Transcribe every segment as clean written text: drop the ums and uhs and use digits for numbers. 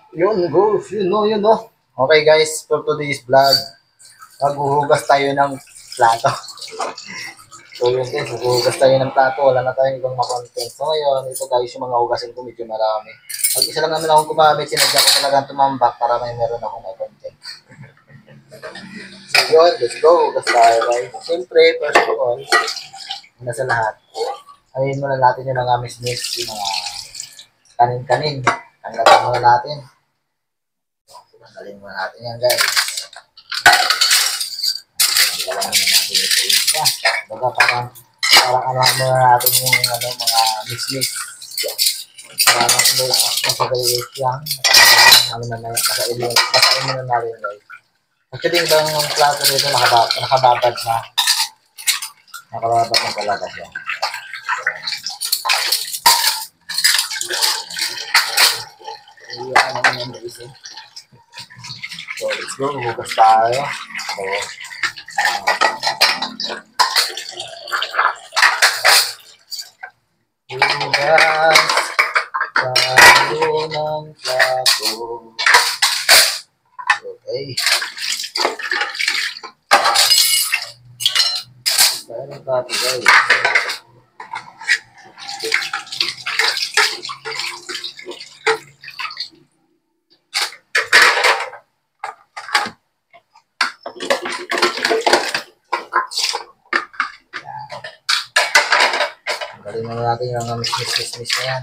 Yun, go. You know. Okay guys, for today's vlog, maghuhugas tayo ng plato. So yun guys, maghuhugas tayo ng plato. Wala na tayong ibang makontent. So ngayon, ito guys, yung mga hugasin ko medyo marami. Mag-isa lang naman akong gumamit. Sinadya ko talagang tumambak para may meron akong may content. So yun, let's go. Hugas tayo guys. Siyempre, first of all, una sa lahat, ayun muna natin yung mga miss-miss, yung mga kanin-kanin. Tanggalin muna natin. Tanggalin muna natin yan guys. Tanggalin muna natin ito isa. Baga parang ano muna natin yung mga miss-miss. Para masagaliit yan. Basain muna natin guys. Actually, yung plato dito nakababad na. Nakababad na talaga siya. Iyan naman yung guys eh. So, let's go. Hugas tayo. So, hugas tayo ng plato. Okay. Tayo ng plato guys. Tanggalin muna natin yung mga miss na yan.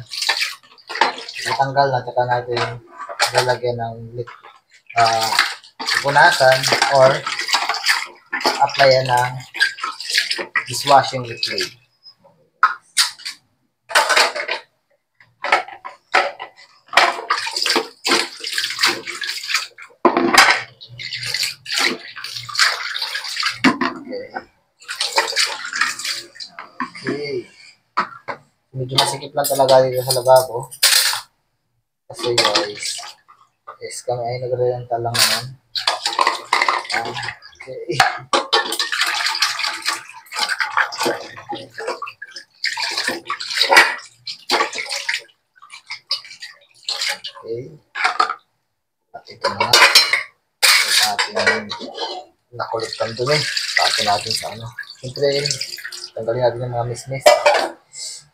Itanggal na, tsaka natin lalagyan ng pupunasan or applyan ng dishwashing liquid. Okay. Medyo masikip lang talaga dito sa lababo. Kasi guys, kami ay nagre-rental lang naman. Okay. Okay. At ito na. Ating nakulit kang dumi. Pati natin sa ano. Siyempre, tanggalin natin yung mga miss-miss.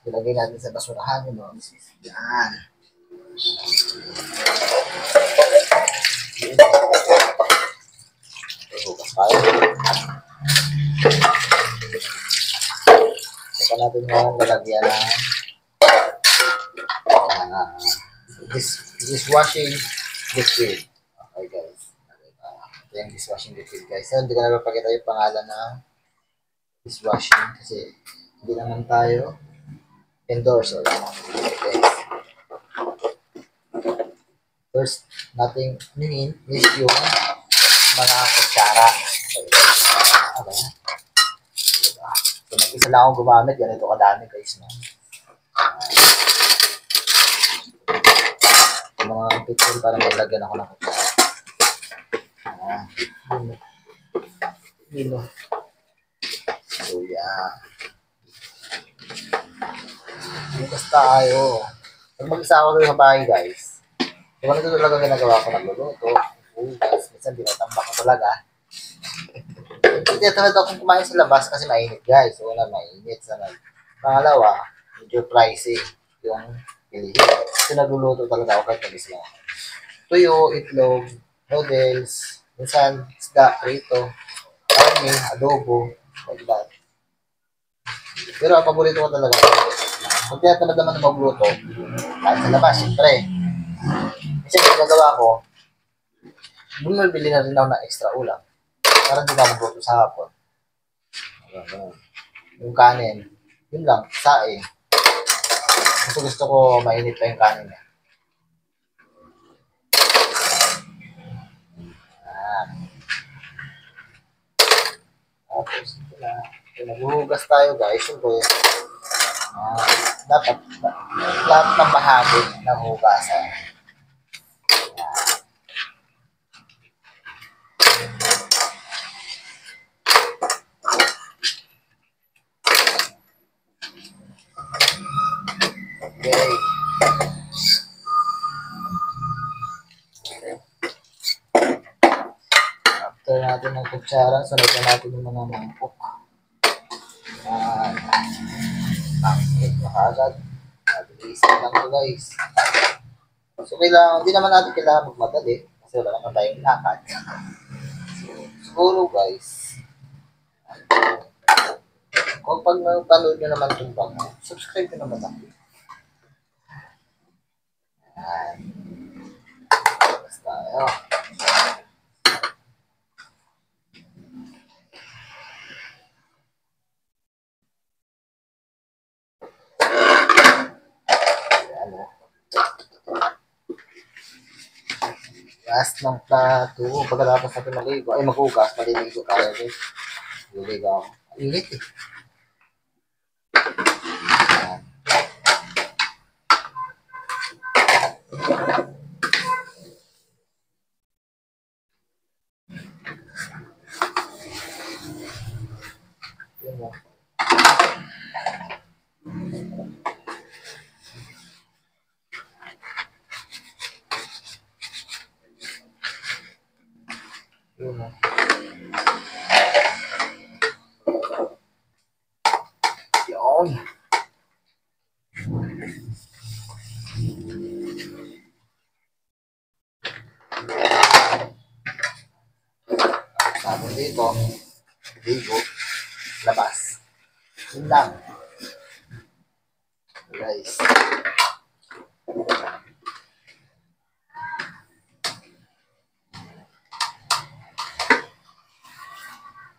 Ilagay natin sa basurahan yung mga miss-miss. Yan. Hugas tayo. Saka natin ngayon lalagyan ng dishwashing liquid. Okay guys. Ito yung dishwashing liquid guys. So, hindi ko na papakita yung pangalan ng dishwashing kasi hindi naman tayo endorse. Okay. First, nating is yung mga kutsara. Okay. So, mag-isa lang akong gumamit. Ganito kadami guys. No? Mga picture para maglagyan ako ng kutsara. Hilo. So, yeah. Bukas tayo. Pag mag-isa ako doon sa bahay guys, kung ano ito talaga ginagawa ko, nagluluto, guys, minsan dinatambak ko talaga. Hindi talaga akong kumain sa labas kasi mainit guys. So, wala, mainit sa nag. Pangalawa, medyo pricey yung pilihin. Kasi nagluluto talaga ako kahit nag-is lang. Tuyo, itlog, noodles, minsan isda, prito, karne, adobo, like that. Pero ang paborito ko talaga, kung tinatamad naman na magluto, kahit sa labas, siyempre. Kasi yung nagagawa ko, bumibili na rin ako ng extra ulam. Para hindi na magluto sa hapon. Yung kanin, yun lang, saing. Gusto ko mainit pa yung kanin niya. Tapos, naghuhugas tayo guys. Siyempre, dapat lahat ng bahagi ng hugasan. Okay. natin ng kutsara. Sunod na natin yung mga mangkok. Yan. Mangkok na agad. Mabilisan lang ito guys. So, kailangan, hindi naman natin kailangan magmadali. Kasi wala naman tayong lakad. So, siguro guys, kung pag panood nyo naman itong vlog, subscribe nyo naman ako. Yan. Basta tayo. Last ng plato. Pagkatapos natin maligo. Ay, maghugas. Maliligo tayo guys. Maliligo ako. Init eh. Yun mo. Yun mo. Yun. Sabon dito. Ligo. Labas. Yun lang. Guys.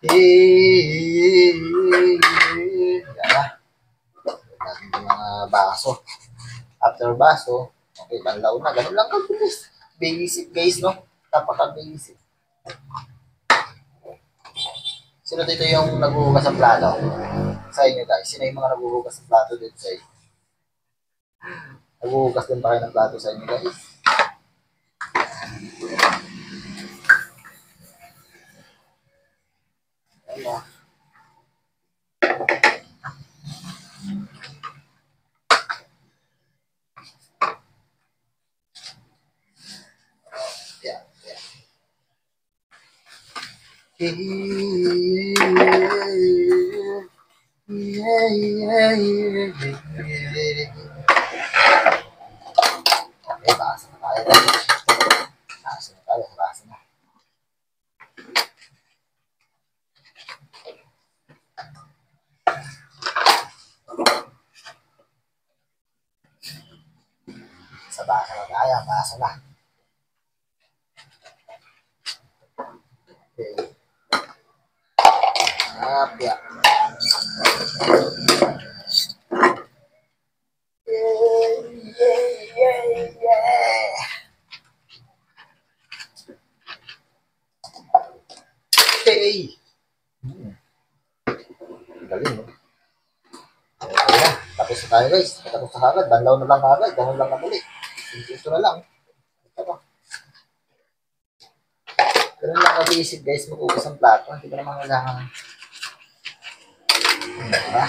Yan. Natin yung mga baso. After baso, okay, banlaw na. Ganun lang kabilis. Basic guys, no? Napaka-basic. Sino dito yung naghuhugas ng plato? Sa inyo guys. Sino yung mga naghuhugas ng plato dito sa inyo? Naghuhugas din ba kayo ng plato sa inyo guys? Ano? Yeah, yeah. Okay, basa na tayo. Basa na tayo, basa na. Sa basa na tayo, basa na. Okay. Yeah. Yeah. Okay. Galing, no? Okay na. Tapos na tayo, guys. Tapos na kagad. Banlaw na lang kagad. Ganun lang na muli. Ito na lang. Ito. Ganun lang ka-basic, guys. Mag-ugas ang plato. Hindi ko naman kailangan. Diba?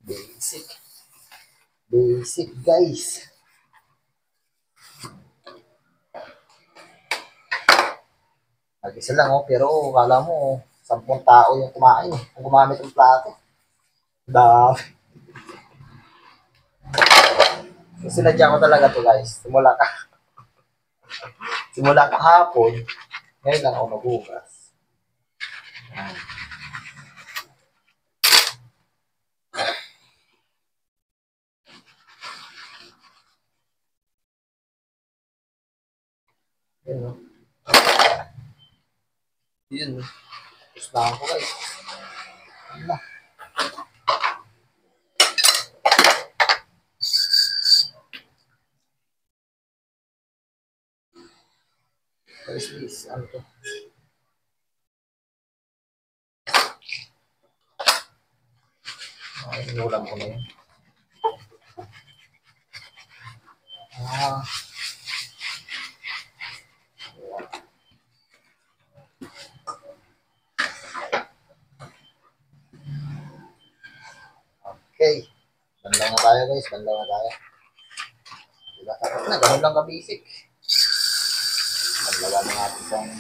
Basic. Basic, guys. Nag-isa lang, oh. Pero, kala mo, 10 tao yung kumain. Kung gumamit ng plato. Dami. So, sinadya ko talaga to, guys. Simula kahapon, ngayon lang ako maghugas. Yun, no? Yun. Tapos na ako, guys. Yun na. What is this? Ano to? Ay, inulam ko na yun. Ah. Okay. Banlaw na tayo, guys. Banlaw na tayo. Diba? Tapos na. Ganun lang ka-basic. Banlawan na natin itong